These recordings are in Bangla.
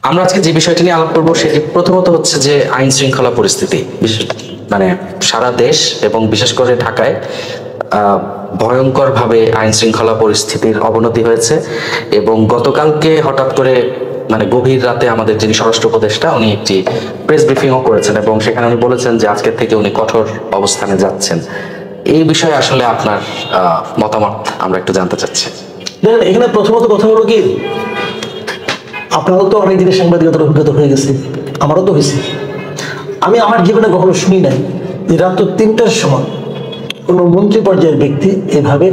আমরা আজকে যে বিষয়টি নিয়ে আলাপ করবো সেটি প্রথমত হচ্ছে যে আইন শৃঙ্খলা পরিস্থিতি, মানে সারা দেশ এবং বিশেষ করে ঢাকায় ভয়ঙ্করভাবে আইন শৃঙ্খলা পরিস্থিতির অবনতি হয়েছে। এবং গতকালকে হঠাৎ করে মানে গভীর রাতে আমাদের যিনি স্বরাষ্ট্র উপদেষ্টা উনি একটি প্রেস ব্রিফিংও করেছেন এবং সেখানে উনি বলেছেন যে আজকের থেকে উনি কঠোর অবস্থানে যাচ্ছেন। এই বিষয়ে আসলে আপনার মতামত আমরা একটু জানতে চাচ্ছি। দেখেন, এখানে প্রথমত কথা হলো কি, আপনারও তো অনেক দিনের সাংবাদিকতার অভিজ্ঞতা হয়ে গেছে, আমারও তো হয়েছে। আমি আমার জীবনে কখনো শুনি নাই যে রাত 3টার সময় কোনো মন্ত্রী পর্যায়ের ব্যক্তি এভাবে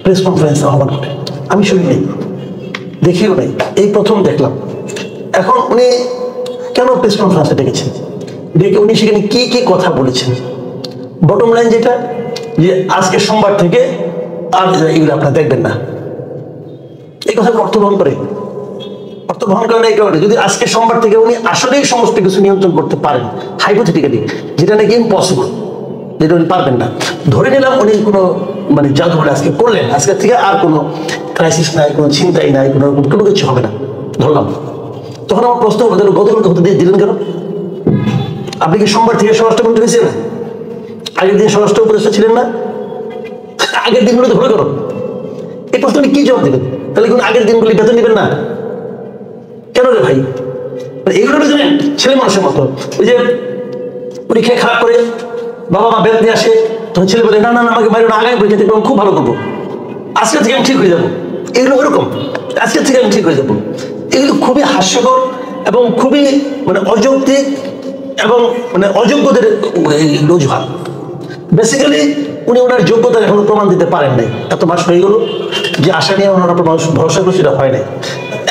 প্রেস কনফারেন্স আহ্বান করে। আমি শুনি নাই, দেখিও নাই, এই প্রথম দেখলাম। এখন উনি কেন প্রেস কনফারেন্সে ডেকেছেন, ডেকে উনি সেখানে কি কি কথা বলেছেন? বটম লাইন যেটা, যে আজকে সোমবার থেকে আর এগুলো আপনারা দেখবেন না, এই কথা অর্থ বহন করে। অর্থ বহন করে না এই কারণে, যদি আজকে সোমবার থেকে উনি আসলেই সমস্ত কিছু নিয়ন্ত্রণ করতে পারেন, হাইপোথেটিক্যালি, যেটা নাকি ইম্পসিবল, যেটা উনি পারবেন না, ধরে নিলাম উনি কোনো মানে জাদু বলে আজকে করলেন, আজকে থেকে আর কোনো ক্রাইসিস নাই, কোনো চিন্তাই নাই, কোনো কিছু হবে না, ধরলাম। তখন আমার প্রশ্ন হবে, গতকালকে হতে দিলেন কেন? আপনি কি সোমবার থেকে স্বরাষ্ট্রমন্ত্রী হয়েছিলেন? আগের দিন স্বরাষ্ট্র উপদেষ্টা ছিলেন না? আগের দিনগুলো ধরে করো, এই প্রশ্ন কি জবাব দেবেন? তাহলে কোনো আগের দিনগুলি বেতন নেবেন না কেন রে ভাই? এইগুলো জানেন ছেলে মানুষের মতো, ওই যে পরীক্ষায় খারাপ করে বাবা মা বেতন নিয়ে আসে, তখন ছেলে বলে না না আমাকে বাইরে আগামী পরীক্ষা থেকে খুব ভালো করবো, আজকের থেকে আমি ঠিক হয়ে যাবো। এগুলো ওরকম, আজকের থেকে আমি ঠিক হয়ে যাবো। এগুলো খুবই হাস্যকর এবং খুবই মানে অযৌক্তিক এবং মানে অযোগ্যদের অজুহাত। বেসিক্যালি উনি ওনার যোগ্যতা এখনো প্রমাণ দিতে পারেন নাই, এত মাস হয়ে গেল, যে আশা নিয়ে ওনারা ভরসা করে সেটা হয় নাই।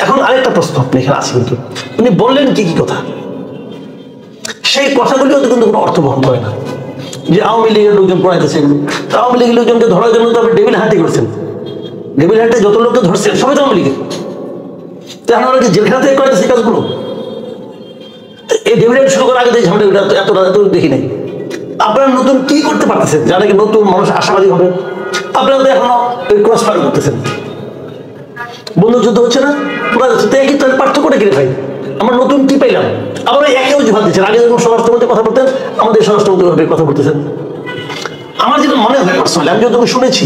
এখন আরেকটা প্রশ্ন আপনি এখানে আছে, কিন্তু উনি বললেন কি কি কথা, সেই কথাগুলিও তো কিন্তু কোনো অর্থ বহন করে না। যে আওয়ামী লীগের লোকজন পড়াইতেছে এগুলো, আওয়ামী লীগের লোকজনকে ধরার জন্য তো আপনি ডেভিল হান্টি করেছেন, ডেভিল হান্টে যত লোককে ধরছেন সবাই তো আওয়ামী লীগের, তাহলে ওরা কি জেলখানা থেকে করাইতেছে কাজগুলো? এই ডেভিল হান্ট শুরু করার আগে ঝামেলা এত দেখি নাই। আপনারা নতুন কি করতে পারতেছেন যা নাকি নতুন মানুষ আশাবাদী হবে? আপনারা তো এখনো ক্রস ফায়ার করতেছেন, বন্ধু যুদ্ধ হচ্ছে না, ওরা যাচ্ছে, তাই কি তাদের পার্থক্যটা কিনে ভাই? আমরা নতুন কি পাইলাম? আবার একে অজুহাত দিচ্ছেন, আগে যখন স্বরাষ্ট্রমন্ত্রী কথা বলতেন আমাদের স্বরাষ্ট্রমন্ত্রী কথা বলতেছেন। আমার যেটা মনে হয় পার্সোনালি, আমি যতটুকু শুনেছি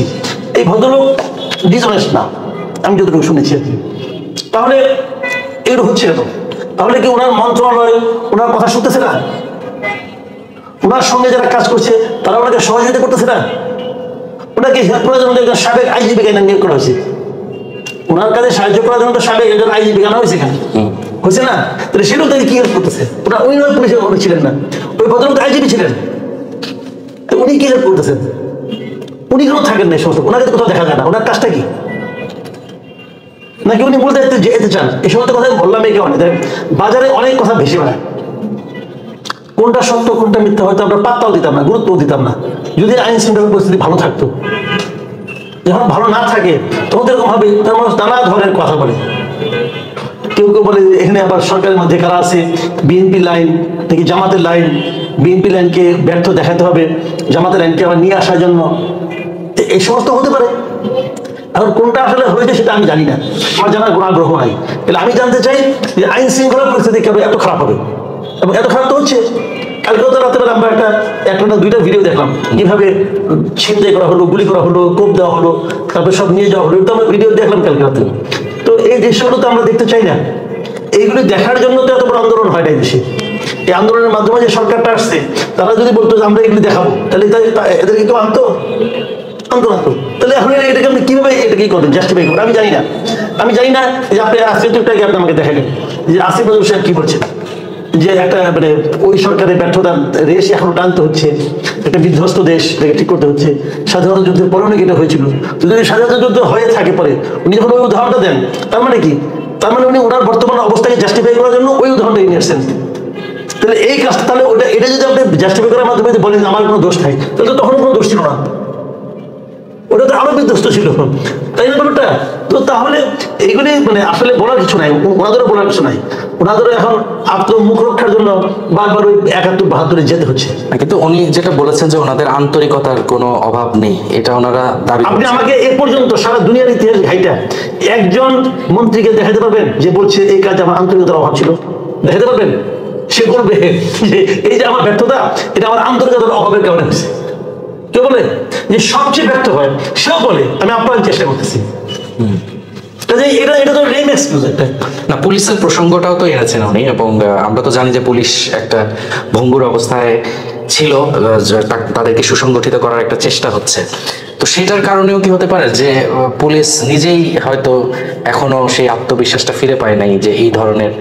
এই ভদ্রলোক ডিসঅনেস্ট না, আমি যতটুকু শুনেছি। তাহলে এগুলো হচ্ছে না, তাহলে কি ওনার মন্ত্রণালয় ওনার কথা শুনতেছে না? ওনার সঙ্গে যারা কাজ করছে তারা ওনাকে সহযোগিতা করতেছে না? ওনাকে হেল্প করার জন্য একজন সাবেক আইজিপি কেন নিয়োগ করা হয়েছে? ওনার কাছে সাহায্য করার জন্য তো সাবেক একজন আইজিপি কেন হয়েছে, কেন হয়েছে না? তাহলে সেটাও তাকে কি হেল্প করতেছে? ওনার উনি পুলিশের ছিলেন না, ওই ভদ্রলোক আইজিপি ছিলেন, তো উনি কি হেল্প করতেছেন? উনি কেন থাকেন না? সমস্ত ওনাকে তো কোথাও দেখা যায় না, ওনার কাজটা কি? নাকি উনি মূল দায়িত্বে যেতে চান? এই সমস্ত কথা বললাম এই কারণে, বাজারে অনেক কথা ভেসে বেড়ায়, কোনটা সত্য কোনটা মিথ্যা হয়তো আমরা পাত্তাও দিতাম না, গুরুত্বও দিতাম না, যদি আইন শৃঙ্খলা পরিস্থিতি ভালো থাকতো। যখন ভালো না থাকে তখন এরকম হবে, তার মানুষ নানা ধরনের কথা বলে। কেউ কেউ বলে এখানে আবার সরকারের মধ্যে কারা আছে, বিএনপি লাইন নাকি জামাতের লাইন, বিএনপি লাইনকে ব্যর্থ দেখাতে হবে, জামাতের লাইনকে আবার নিয়ে আসার জন্য, এই সমস্ত হতে পারে। এখন কোনটা আসলে হয়েছে সেটা আমি জানি না, আমার জানার কোনো আগ্রহ নাই। তাহলে আমি জানতে চাই যে আইন শৃঙ্খলা পরিস্থিতি কেন এত খারাপ হবে, এবং এত খারাপ তো হচ্ছে। কালকে তো রাতে বেলা আমরা একটা না দুইটা ভিডিও দেখলাম, কিভাবে ছিনতাই করা হলো, গুলি করা হলো, কোপ দেওয়া হলো, তারপরে সব নিয়ে যাওয়া হলো, তো আমরা ভিডিও দেখলাম কালকে রাতে। তো এই দৃশ্যগুলো তো আমরা দেখতে চাই না, এইগুলি দেখার জন্য তো এত বড় আন্দোলন হয় না দেশে। এই আন্দোলনের মাধ্যমে যে সরকারটা আসছে তারা যদি বলতো যে আমরা এগুলি দেখাবো, তাহলে এদেরকে কেউ আনতো? তাহলে এখন এটাকে আপনি কিভাবে এটা কি করবেন, জাস্টিফাই করবেন? আমি জানি না, আমি জানি না যে আপনি আসিফ নজরুলকে আপনি আমাকে দেখাবেন যে আসিফ নজরুল সাহেব কি বলছেন, যে একটা মানে ওই সরকারের ব্যর্থতার রেশ এখনো টানতে হচ্ছে, একটা বিধ্বস্ত দেশ ঠিক করতে হচ্ছে। স্বাধীনতা যুদ্ধের পরে নাকি এটা হয়েছিল, যদি স্বাধীনতা যুদ্ধ হয়ে থাকে পরে উনি যখন ওই উদাহরণটা দেন, তার মানে কি? তার মানে উনি ওনার বর্তমান অবস্থাকে জাস্টিফাই করার জন্য ওই উদাহরণটা নিয়ে আসছেন। তাহলে এই কাজটা, তাহলে এটা যদি আপনি জাস্টিফাই করার মাধ্যমে বলেন আমার কোনো দোষ নাই, তাহলে তো তখন কোনো দোষ ছিল না, ওটা তো আরো বিধ্বস্ত ছিল, তাই না ব্যাপারটা? তো তাহলে এইগুলি মানে আসলে বলার কিছু নাই, ওনাদেরও বলার কিছু নাই। ওনাদের এখন আত্মমুখ রক্ষার জন্য বারবার ওই 71-72 যেতে হচ্ছে। কিন্তু উনি যেটা বলেছেন যে ওনাদের আন্তরিকতার কোনো অভাব নেই, এটা ওনারা দাবি আপনি করছেন। আমাকে এ পর্যন্ত সারা দুনিয়ার ইতিহাস ঘাইটা একজন মন্ত্রীকে দেখাতে পারবেন যে বলছে এই কাজে আমার আন্তরিকতার অভাব ছিল? দেখাতে পারবেন? সে বলবে যে এই যে আমার ব্যর্থতা, এটা আমার আন্তরিকতার অভাবের কারণে হয়েছে। কেউ বলে যে সবচেয়ে ব্যর্থ হয়, সেও বলে আমি আপ্রাণ চেষ্টা করতেছি। এটা তো রেম এক্সকিউজ একটা। না, পুলিশের প্রসঙ্গটাও তো এনেছেন উনি, এবং আমরা তো জানি যে পুলিশ একটা ভঙ্গুর অবস্থায় ছিল, তাদেরকে সুসংগঠিত করার একটা চেষ্টা হচ্ছে। তো সেটার কারণেও কি হতে পারে যে পুলিশ নিজেই হয়তো এখনো সেই আত্মবিশ্বাসটা ফিরে পায় নাই যে এই ধরনের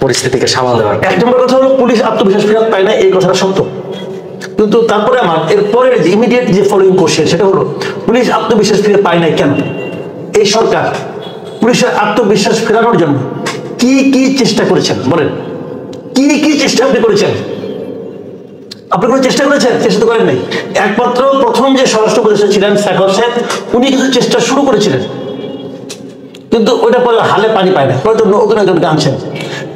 পরিস্থিতিকে সামাল দেওয়ার? এক নম্বর কথা হলো পুলিশ আত্মবিশ্বাস ফেরত পায় না, এই কথাটা সত্য। কিন্তু তারপরে আমার এরপরে যে ইমিডিয়েট যে ফলোইং কোশ্চেন সেটা হলো পুলিশ আত্মবিশ্বাস ফিরে পায় নাই কেন? এই সরকার পুলিশের আত্মবিশ্বাস ফেরানোর জন্য কি কি চেষ্টা করেছেন বলেন? কি কি চেষ্টা আপনি করেছেন? আপনি কোনো চেষ্টা করেছেন? চেষ্টা তো করেন নাই। একমাত্র প্রথম যে স্বরাষ্ট্র উপদেষ্টা ছিলেন সাখাওয়াত সাহেব, উনি কিছু চেষ্টা শুরু করেছিলেন, কিন্তু ওইটা পরে হালে পানি পায় না, পরে তো নতুন একজনকে আনছেন।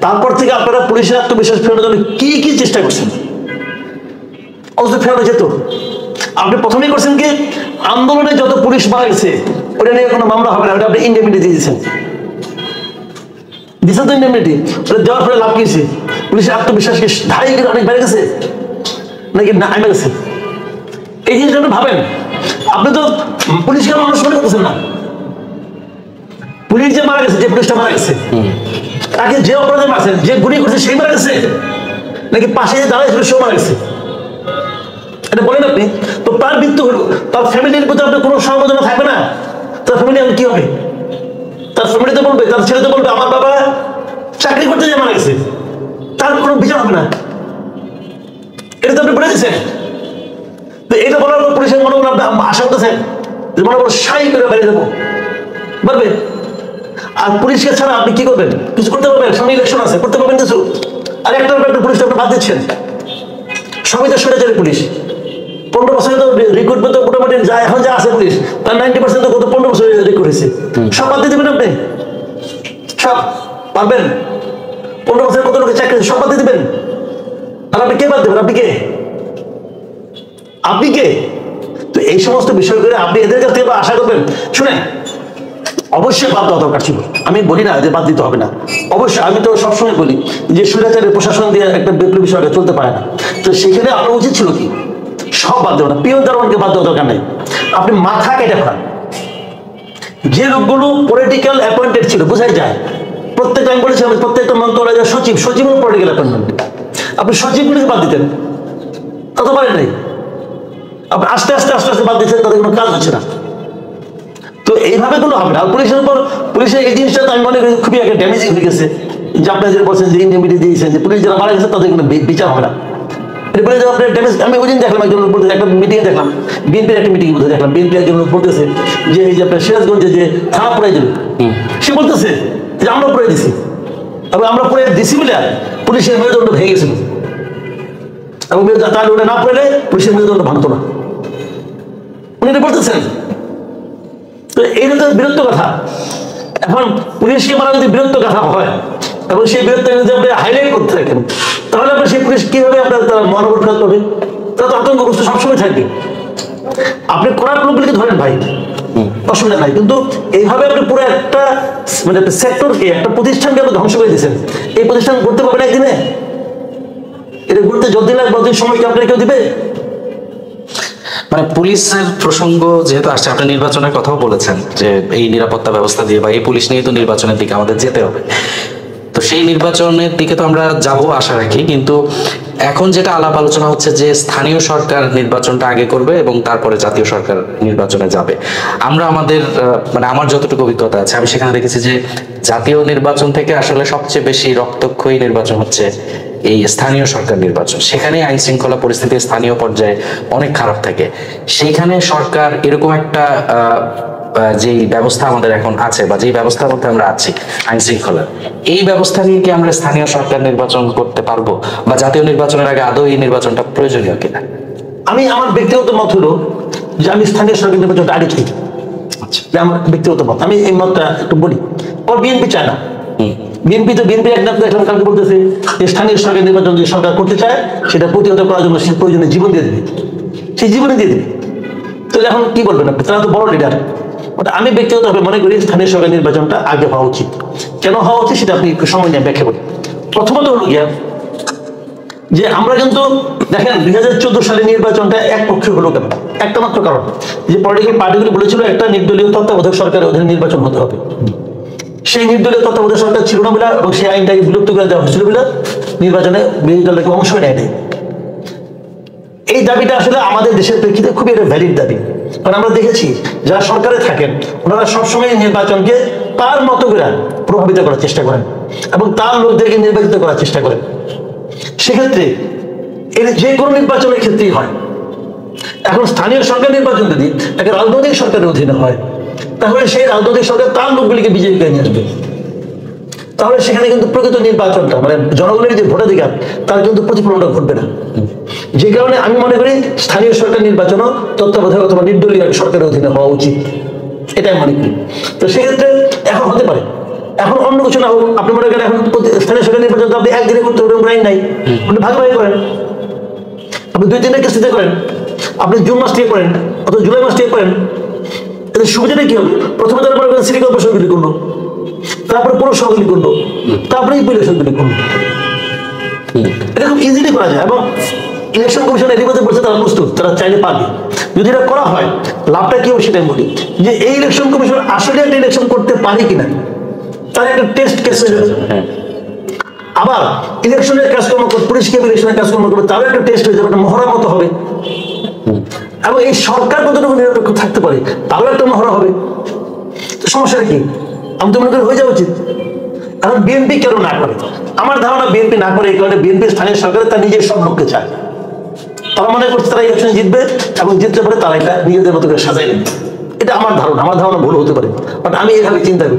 তারপর থেকে আপনারা পুলিশের আত্মবিশ্বাস ফেরানোর জন্য কি কি চেষ্টা করছেন? অবশ্যই ফেরানো যেত। আপনি প্রথমেই করছেন কি, আন্দোলনে যত পুলিশ মারা গেছে ওটা নিয়ে কোনো মামলা হবে না, ওটা আপনি ইন্ডেমনিটি দিয়ে দিচ্ছেন। দিচ্ছেন তো ইন্ডেমনিটি, ওটা দেওয়ার ফলে লাভ কি হয়েছে? পুলিশের আত্মবিশ্বাস কি ধাই অনেক বেড়ে গেছে নাকি না কমে গেছে? এই জিনিসটা আপনি ভাবেন। আপনি তো পুলিশকে মানুষ মনে করতেছেন না। পুলিশ যে মারা গেছে, যে পুলিশটা মারা গেছে, তাকে যে অপরাধে মারছেন, যে গুলি করছে সেই মারা গেছে, নাকি পাশে যে দাঁড়াইছিল সেও মারা গেছে? এটা বলেন আপনি। তো তার মৃত্যু হলো, তার ফ্যামিলির প্রতি আপনার কোনো সমবেদনা থাকবে না? তার ফ্যামিলি এখন কি হবে? তার ফ্যামিলিতে বলবে, তার ছেলেতে বলবে আমার বাবা চাকরি করতে যে মারা গেছে, তার কোনো বিচার হবে না। এটা তো আপনি বলে দিচ্ছেন। তো এটা বলার পর পুলিশের মনে করেন আপনি আশা করতেছেন যে মনে করো সাই করে বেরিয়ে যাবো, পারবে? আর পুলিশকে ছাড়া আপনি কি করবেন? কিছু করতে পারবেন? সামনে ইলেকশন আছে, করতে পারবেন কিছু? আর একটার পর একটা পুলিশটা আপনি বাদ দিচ্ছেন। সবই তো স্বৈরাচারী পুলিশ। 15 বছরে তো রিক্রুটমেন্ট তো মোটামুটি যা এখন যা আছে পুলিশ, তার 90% তো গত 15 বছরে রিক্রুট হয়েছে। সব বাদ দিয়ে দেবেন আপনি? সব পারবেন? 15 বছরের কত লোকের চাকরি সব বাদ দিয়ে দেবেন? আর আপনি কে বাদ দেবেন? আপনি কে? আপনি কে? তো এই সমস্ত বিষয় করে আপনি এদের কাছ থেকে আশা করবেন? শুনেন, অবশ্যই বাদ দেওয়া দরকার ছিল, আমি বলি না যে বাদ দিতে হবে না। অবশ্যই আমি তো সবসময় বলি যে স্বৈরাচারের প্রশাসন দিয়ে একটা বিপ্লবী সরকার চলতে পারে না। তো সেখানে আপনার উচিত ছিল কি, সব বাদ দেওয়া না। পিয়ন দারোয়ানকে বাদ দেওয়া দরকার নেই, আপনি মাথা কেটে ফেলান। যে লোকগুলো পলিটিক্যাল অ্যাপয়েন্টেড ছিল, বোঝাই যায় প্রত্যেকটা, আমি বলেছি প্রত্যেকটা মন্ত্রণালয়ের সচিবের পলিটিক্যাল অ্যাপয়েন্টমেন্ট, আপনি সচিবগুলিকে বাদ দিতেন, তা তো পারেন নাই। আপনি আস্তে আস্তে আস্তে আস্তে বাদ দিচ্ছেন, তাদের কোনো কাজ হচ্ছে না। তো এইভাবে কোনো হবে না। আর পুলিশের উপর, পুলিশের এই জিনিসটা তো আমি মনে করি খুবই একটা ড্যামেজিং হয়ে গেছে, যে আপনারা যে বলছেন যে ইন্ডিমিটি দিয়েছেন যে পুলিশ যারা মারা গেছে তাদের কোনো বিচার হবে না। এটা বলে যে আপনার ড্যামেজ। আমি ওই দিন দেখলাম একজন লোক বলতেছে, একটা মিটিংয়ে দেখলাম, বিএনপির একটা মিটিংয়ে বলতে দেখলাম, বিএনপি একজন লোক বলতেছে যে এই যে আপনার সিরাজগঞ্জে যে থানা পড়াই দেবে, সে বলতেছে যে আমরা পড়াই দিছি, এবং আমরা পড়ে দিছি বলে পুলিশের মেরুদণ্ড ভেঙে গেছিল, এবং তার ওটা না পড়লে পুলিশের মেরুদণ্ড ভাঙতো না, উনি এটা বলতেছেন। তো এইটা তো বিরক্ত কথা। এখন পুলিশকে মারা যদি বিরক্ত কথা হয় এবং সেই বিরক্ত যদি আপনি হাইলাইট করতে থাকেন, তাহলে আপনার সেই পুলিশ কিভাবে আপনার তারা মনোবল ফেরত পাবে? তারা তো আতঙ্কগ্রস্ত সবসময় থাকবে। আপনি করার লোকগুলিকে ধরেন ভাই, অসুবিধা নাই, কিন্তু এইভাবে আপনি পুরো একটা মানে একটা সেক্টরকে, একটা প্রতিষ্ঠানকে আপনি ধ্বংস করে দিয়েছেন। এই প্রতিষ্ঠান করতে পারবেন একদিনে? এটা ঘুরতে যতদিন লাগবে ততদিন সময় কি আপনার কেউ দিবে? মানে পুলিশের প্রসঙ্গ যেহেতু আসছে, আপনি নির্বাচনের কথাও বলেছেন যে এই নিরাপত্তা ব্যবস্থা দিয়ে বা এই পুলিশ নিয়ে তো নির্বাচনের দিকে আমাদের যেতে হবে। তো সেই নির্বাচনের দিকে তো আমরা যাব আশা রাখি, কিন্তু এখন যেটা আলাপ আলোচনা হচ্ছে যে স্থানীয় সরকার নির্বাচনটা আগে করবে এবং তারপরে জাতীয় সরকার নির্বাচনে যাবে। আমরা আমাদের মানে আমার যতটুকু অভিজ্ঞতা আছে, আমি সেখানে দেখেছি যে জাতীয় নির্বাচন থেকে আসলে সবচেয়ে বেশি রক্তক্ষয়ী নির্বাচন হচ্ছে এই স্থানীয় সরকার নির্বাচন। সেখানে আইন শৃঙ্খলা পরিস্থিতি স্থানীয় পর্যায়ে অনেক খারাপ থাকে। সেইখানে সরকার এরকম একটা যেই ব্যবস্থা আমাদের এখন আছে বা যেই ব্যবস্থার মধ্যে আমরা আছি আইন শৃঙ্খলার, এই ব্যবস্থা নিয়ে কি আমরা স্থানীয় সরকার নির্বাচন করতে পারবো, বা জাতীয় নির্বাচনের আগে আদৌ এই নির্বাচনটা প্রয়োজনীয় কিনা? আমি আমার ব্যক্তিগত মত হলো যে আমি স্থানীয় সরকার নির্বাচনটা আগে চাই। আচ্ছা, আমার ব্যক্তিগত মত, আমি এই মতটা একটু বলি। বিএনপি চায় না, বিএনপি একটা দেখলাম কালকে বলতেছে যে স্থানীয় সরকার নির্বাচন যদি সরকার করতে চায় সেটা প্রতিহত করার জন্য সে প্রয়োজনে জীবন দিয়ে দেবে, সেই জীবনে দিয়ে দেবে। তো এখন কি বলবেন আপনি? তারা তো বড় লিডার। আমি ব্যক্তিগতভাবে মনে করি স্থানীয় সরকার নির্বাচনটা আগে হওয়া উচিত। কেন হওয়া উচিত সেটা আপনি একটু সময় নিয়ে ব্যাখ্যা করেন। প্রথমত হলো গিয়া যে আমরা কিন্তু দেখেন 2014 সালে নির্বাচনটা একপক্ষীয় হলো কেন? একটা মাত্র কারণ, যে পলিটিক্যাল পার্টিগুলো বলেছিল একটা নির্দলীয় তত্ত্বাবধায়ক সরকারের অধীনে নির্বাচন হতে হবে। সেই নির্দলীয় তত্ত্বাবধায়ক সরকার ছিল না বলে এবং সেই আইনটাকে বিলুপ্ত করে দেওয়া হয়েছিল বলে নির্বাচনে বিরোধী দলকে অংশ নেয় নাই। এই দাবিটা আসলে আমাদের দেশের প্রেক্ষিতে খুবই একটা ভ্যালিড দাবি। কারণ আমরা দেখেছি যারা সরকারে থাকেন ওনারা সবসময় নির্বাচনকে তার মতো করে প্রভাবিত করার চেষ্টা করেন এবং তার লোকদেরকে নির্বাচিত করার চেষ্টা করেন। সেক্ষেত্রে এর যে কোনো নির্বাচনের ক্ষেত্রেই হয়। এখন স্থানীয় সরকার নির্বাচন যদি একটা রাজনৈতিক সরকারের অধীনে হয় তাহলে সেই রাজনৈতিক সরকার তার লোকগুলিকে বিজয়ী করে নিয়ে আসবে। তাহলে সেখানে কিন্তু প্রকৃত নির্বাচনটা মানে জনগণের যে ভোটাধিকার তার কিন্তু প্রতিফলনটা ঘটবে না। যে কারণে আমি মনে করি স্থানীয় সরকার নির্বাচনও তত্ত্বাবধায়ক অথবা নির্দলীয় সরকারের অধীনে হওয়া উচিত, এটাই মনে করি। তো সেক্ষেত্রে এখন হতে পারে, এখন অন্য কিছু না হোক, আপনি মনে করেন এখন স্থানীয় সরকার নির্বাচন আপনি একদিনে করতে পারবেন, আইন নাই, আপনি ভাগাভাগি করেন, আপনি 2-3টা কিস্তিতে করেন, আপনি জুন মাস থেকে করেন অথবা জুলাই মাস থেকে করেন। এদের সুবিধাটা কি হবে? প্রথমে তারা মনে করেন সিটি কর্পোরেশনগুলি করলো, তারপরে পৌরসভাগুলি করলো, তারপরে ইলেকশনগুলি করলো। এটা খুব ইজিলি করা যায় এবং ইলেকশন কমিশন এর মধ্যে বলছে তারা প্রস্তুত, তারা চাইলে পাবে। যদি এটা করা হয় লাভটা কি হবে সেটাই বলি, যে এই ইলেকশন কমিশন আসলে একটা ইলেকশন করতে পারে কিনা তার একটা টেস্ট কেস হয়ে যাবে। আবার ইলেকশনের কাজকর্ম পুলিশকে ইলেকশনের কাজকর্ম করবে তারও একটা টেস্ট হয়ে যাবে, একটা মহড়ার মতো হবে। এবং এই সরকার কতটুকু নিরপেক্ষ থাকতে পারে তারও একটা মহড়া হবে। তো সমস্যাটা কি? আমি তো মনে করি হয়ে যাওয়া উচিত। এখন বিএনপি কেন না করে? আমার ধারণা বিএনপি না করে এই কারণে বিএনপি স্থানীয় সরকারে তার নিজের সব লোককে চায়। তারা মনে করছে তারা ইলেকশনে জিতবে এবং জিততে পারে তারা এটা নিজেদের মতো করে সাজাই নেবে। এটা আমার ধারণা ভুল হতে পারে, বাট আমি এভাবে চিন্তা করি।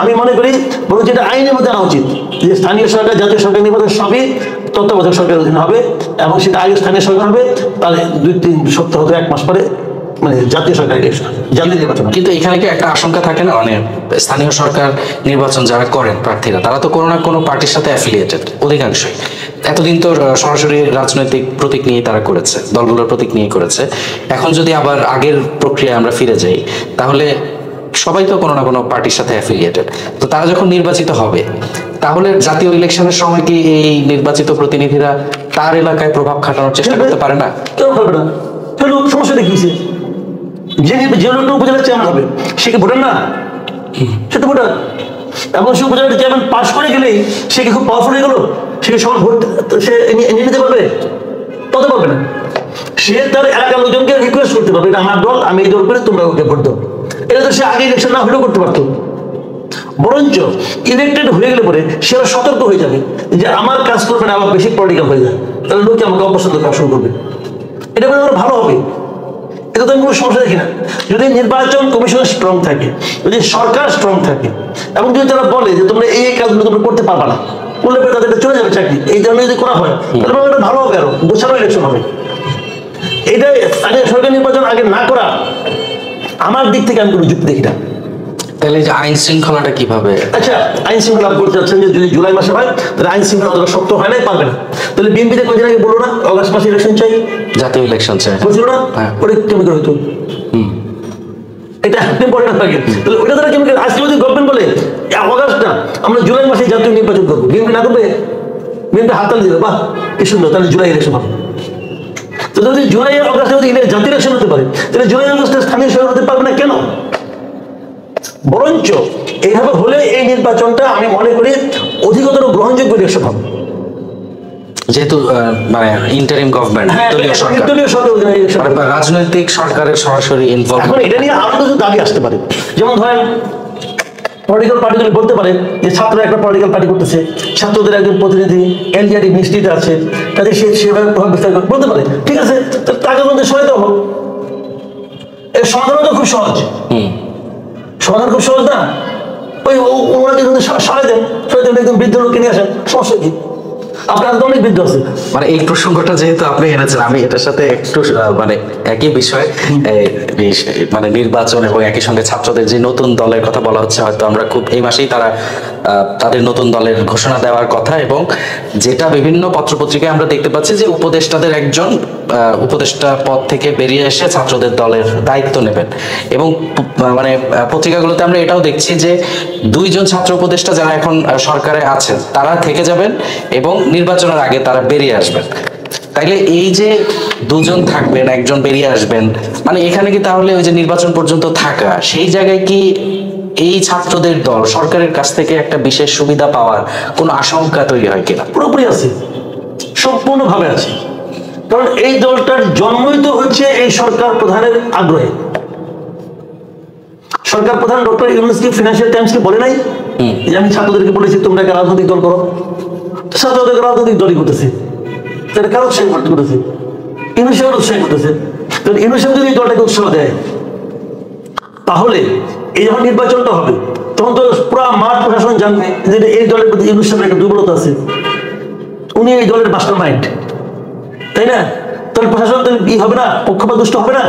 আমি মনে করি বরং যেটা আইনের মধ্যে আনা উচিত যে স্থানীয় সরকার জাতীয় সরকার নির্বাচন সবই তত্ত্বাবধায়ক সরকারের অধীনে হবে এবং সেটা আগে স্থানীয় সরকার হবে, তাহলে 2-3 সপ্তাহ হতে 1 মাস পরে মানে জাতীয় সরকার ইলেকশন, জাতীয় নির্বাচন। কিন্তু এখানে কি একটা আশঙ্কা থাকে না, মানে স্থানীয় সরকার নির্বাচন যারা করেন প্রার্থীরা তারা তো কোনো না কোনো পার্টির সাথে অ্যাফিলিয়েটেড অধিকাংশই। এতদিন তো সরাসরি রাজনৈতিক প্রতীক নিয়ে তারা করেছে, দলগুলোর প্রতীক নিয়ে করেছে। এখন যদি আবার আগের প্রক্রিয়ায় আমরা ফিরে যাই তাহলে সবাই তো কোনো না কোনো পার্টির সাথে অ্যাফিলিয়েটেড। তো তারা যখন নির্বাচিত হবে তাহলে জাতীয় ইলেকশনের সময় কি এই নির্বাচিত প্রতিনিধিরা তার এলাকায় প্রভাব খাটানোর চেষ্টা করতে পারে না? কেন পারবে না? সমস্যা দেখিয়েছে যে লোকটা উপজেলার চেয়ারম্যান হবে সে কি ভোটার না? সে তো ভোটার। এবং সে উপজেলার চেয়ারম্যান পাস করে গেলেই সে কি খুব পাওয়ারফুল হয়ে গেল? সে কি সবার ভোট সে নিয়ে নিতে পারবে? তত পারবে না। সে তার এলাকার লোকজনকে রিকোয়েস্ট করতে পারবে, এটা আমার দল, আমি এই দল করে তোমরা ওকে ভোট দাও। এটা তো সে আগে ইলেকশন না হলেও করতে পারতো। বরঞ্চ ইলেক্টেড হয়ে গেলে পরে সে সতর্ক হয়ে যাবে যে আমার কাজ করবে না, আমার বেশি পলিটিক্যাল হয়ে যায়, তাহলে লোকে আমাকে অপছন্দ করা শুরু করবে। এটা বলে ভালো হবে, এটা তো আমি কোনো সমস্যা দেখি না। যদি নির্বাচন কমিশন স্ট্রং থাকে, যদি সরকার স্ট্রং থাকে এবং যদি তারা বলে যে তোমরা এই কাজগুলো তোমরা করতে পারবা না, করলে পরে তাদের চলে যাবে চাকরি, এই ধরনের যদি করা হয় তাহলে এটা ভালো হবে, আরো গোছানো ইলেকশন হবে। এটা স্থানীয় সরকার নির্বাচন আগে না করা আমার দিক থেকে আমি কোনো যুক্তি দেখি না। তাহলে যে আইন শৃঙ্খলাটা কিভাবে? আচ্ছা, আইন শৃঙ্খলা বলতে চাচ্ছেন যে যদি জুলাই মাসে হয় তাহলে আইন শৃঙ্খলা অতটা শক্ত হয় নাই, পারবে না। তাহলে বিএনপিতে কদিন আগে বললো না অগাস্ট মাসে ইলেকশন চাই, জাতীয় ইলেকশন চাই, বলছিল না? ওটা কেমন করে হইতো? এটা ইম্পর্টেন্ট থাকে। তাহলে ওটা তারা কেমন করে? আজকে যদি গভর্নমেন্ট বলে অগাস্ট না আমরা জুলাই মাসে জাতীয় নির্বাচন করবো, বিএনপি না করবে? বিএনপি হাততালি দিবে, বাহ কি সুন্দর, তাহলে জুলাই ইলেকশন হবে। তো যদি জুলাই অগাস্টে যদি জাতীয় ইলেকশন হতে পারে তাহলে জুলাই অগাস্টে স্থানীয় সরকার হতে পারবে না কেন? বরঞ্চ এইভাবে হলে এই নির্বাচনটা আমি মনে করি অধিকতর গ্রহণযোগ্য ইলেকশন হবে, যেহেতু মানে ইন্টারিম গভর্নমেন্ট, দলীয় সরকার, রাজনৈতিক সরকারের সরাসরি ইনভলভ। এখন এটা নিয়ে আরো কিছু দাবি আসতে পারে, যেমন ধরেন পলিটিক্যাল পার্টিগুলো বলতে পারে যে ছাত্ররা একটা পলিটিক্যাল পার্টি করতেছে, ছাত্রদের একজন প্রতিনিধি এলজিআরডি মিনিস্ট্রিতে আছে, কাজে সে সেভাবে প্রভাব বিস্তার বলতে পারে, ঠিক আছে তাকে মধ্যে সহায়তা হোক। এর সমাধান তো খুব সহজ, সমাধান খুব সহজ না? ওই ওনাকে যদি সরাই দেন, একদম বৃদ্ধ লোককে নিয়ে আসেন, সমস্যা কি? আপনার হাতে অনেক বৃদ্ধ আছে। মানে এই প্রসঙ্গটা যেহেতু আপনি এনেছেন, আমি এটার সাথে একটু মানে একই বিষয়, মানে নির্বাচন এবং একই সঙ্গে ছাত্রদের যে নতুন দলের কথা বলা হচ্ছে, হয়তো আমরা খুব এই মাসেই তারা তাদের নতুন দলের ঘোষণা দেওয়ার কথা, এবং যেটা বিভিন্ন পত্রপত্রিকায় আমরা দেখতে পাচ্ছি যে উপদেষ্টাদের একজন উপদেষ্টা পদ থেকে বেরিয়ে এসে ছাত্রদের দলের দায়িত্ব নেবেন, এবং মানে পত্রিকাগুলোতে আমরা এটাও দেখছি যে 2 জন ছাত্র উপদেষ্টা যারা এখন সরকারে আছেন তারা থেকে যাবেন এবং নির্বাচনের আগে তারা বেরিয়ে আসবেন। তাইলে এই যে 2 জন থাকবেন, একজন বেরিয়ে আসবেন, মানে এখানে কি তাহলে ওই যে নির্বাচন পর্যন্ত থাকা, সেই জায়গায় কি এই ছাত্রদের দল সরকারের কাছ থেকে একটা বিশেষ সুবিধা পাওয়ার কোনো আশঙ্কা তৈরি হয় কিনা? পুরোপুরি আছে, সম্পূর্ণভাবে আছে। কারণ এই দলটার জন্মই তো হচ্ছে এই সরকার প্রধানের আগ্রহে। সরকার প্রধান ডক্টর ইউনূসকে ফিনান্সিয়াল টাইমসকে বলে নাই যে আমি ছাত্রদেরকে বলেছি তোমরা একটা রাজনৈতিক দল করো, ছাত্রদের রাজনৈতিক দলই করতেছে, তাহলে কারো উৎসাহ করতেছে, ইউনূসের উৎসাহ করতেছে। কারণ ইউনূস যদি এই দলটাকে উৎসাহ দেয়, তাহলে এই যখন নির্বাচনটা হবে তখন তো পুরো মাঠ প্রশাসন জানবে যে এই দলের প্রতি ইউনূসের একটা দুর্বলতা আছে, উনি এই দলের মাস্টার মাইন্ড, তাই না? তাহলে প্রশাসন ই হবে না, পক্ষপাত দুষ্ট হবে না।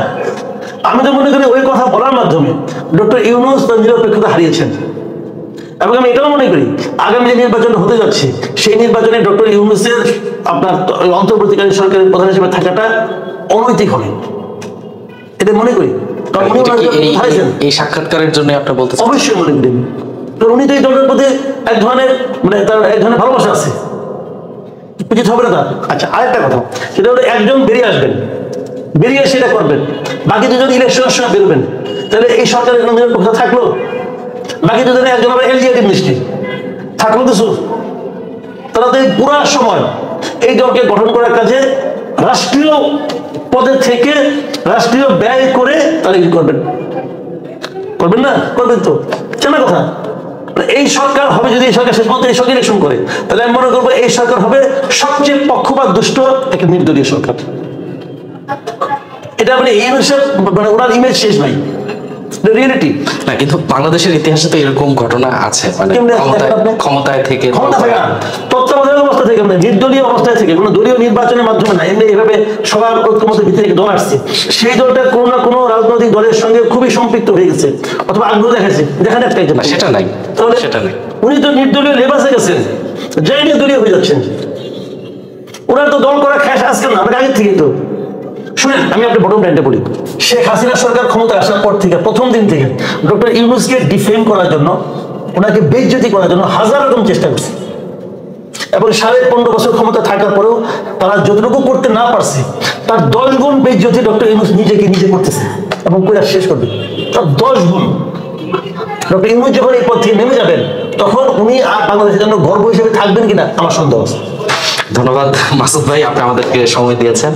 আমি তো মনে করি ওই কথা বলার মাধ্যমে ডক্টর ইউনূস তার নিরপেক্ষতা হারিয়েছেন। এবং আমি এটাও মনে করি আগামী যে নির্বাচন হতে যাচ্ছে সেই নির্বাচনে ডক্টর ইউনূসের আপনার অন্তর্বর্তীকালীন সরকারের প্রধান হিসেবে থাকাটা অনৈতিক হবে, এটা মনে করি। এই সাক্ষাৎকারের জন্য আপনার বলতে অবশ্যই মনে করি, কারণ উনি তো এই দলের প্রতি এক ধরনের মানে তার এক ধরনের ভালোবাসা আছে, উচিত হবে না তার। আচ্ছা, আরেকটা কথা, সেটা হলো একজন বেরিয়ে আসবেন, বেরিয়ে সেটা করবেন, বাকি দুজন ইলেকশনের সময় বেরোবেন, তাহলে এই সরকারের কোনো কথা থাকলো? বাকি দুজনে একজন আবার এলজিআর মিনিস্ট্রি থাকলো কিছু? তারা তো এই পুরা সময় এই দলকে গঠন করার কাজে রাষ্ট্রীয় পদে থেকে রাষ্ট্রীয় ব্যয় করে তারা কি করবেন? করবেন না? করবেন তো, চেনা কথা। এই সরকার হবে, যদি এই সরকার শেষ পর্যন্ত এই সরকার ইলেকশন করে, তাহলে আমি মনে করবো এই সরকার হবে সবচেয়ে পক্ষপাত দুষ্ট একটা নির্দলীয় সরকার। এটা মানে এই মানে ওনার ইমেজ শেষ ভাই, রিয়েলিটি না। কিন্তু বাংলাদেশের ইতিহাসে তো এরকম ঘটনা আছে, মানে ক্ষমতায় থেকে তত্ত্বাবধায়ক অবস্থা থেকে, মানে নির্দলীয় অবস্থায় থেকে, কোনো দলীয় নির্বাচনের মাধ্যমে না, এমনি এভাবে সবার ঐক্যমতের ভিতরে দল আসছে, সেই দলটা কোনো না কোনো রাজনৈতিক দলের সঙ্গে খুবই সম্পৃক্ত হয়ে গেছে অথবা আগ্রহ দেখাচ্ছে, দেখান একটা সেটা নাই, তাহলে সেটা নাই। উনি তো নির্দলীয় লেবাসে গেছেন, যাই নির্দলীয় হয়ে যাচ্ছেন। ওনার তো দল করা খ্যাস আজকে না, আমাদের আগের থেকে তো। শুনেন, আমি আপনার বটম লাইনটা বলি। শেখ হাসিনা সরকার ক্ষমতায় আসার পর থেকে, প্রথম দিন থেকে ডক্টর ইউনূসকে ডিফেম করার জন্য, ওনাকে বেইজ্জতি করার জন্য হাজার রকম চেষ্টা করছে, এবং 15.5 বছর ক্ষমতা থাকার পরেও তারা যতটুকু করতে না পারছে তার 10 গুণ বেইজ্জতি ডক্টর ইউনূস নিজেকে নিজে করতেছে, এবং করে শেষ করবে তার 10 গুণ। ডক্টর ইউনূস যখন এই পথ থেকে নেমে যাবেন, তখন উনি আর বাংলাদেশের জন্য গর্ব হিসেবে থাকবেন কিনা আমার সন্দেহ আছে। ধন্যবাদ মাসুদ ভাই, আপনি আমাদেরকে সময় দিয়েছেন।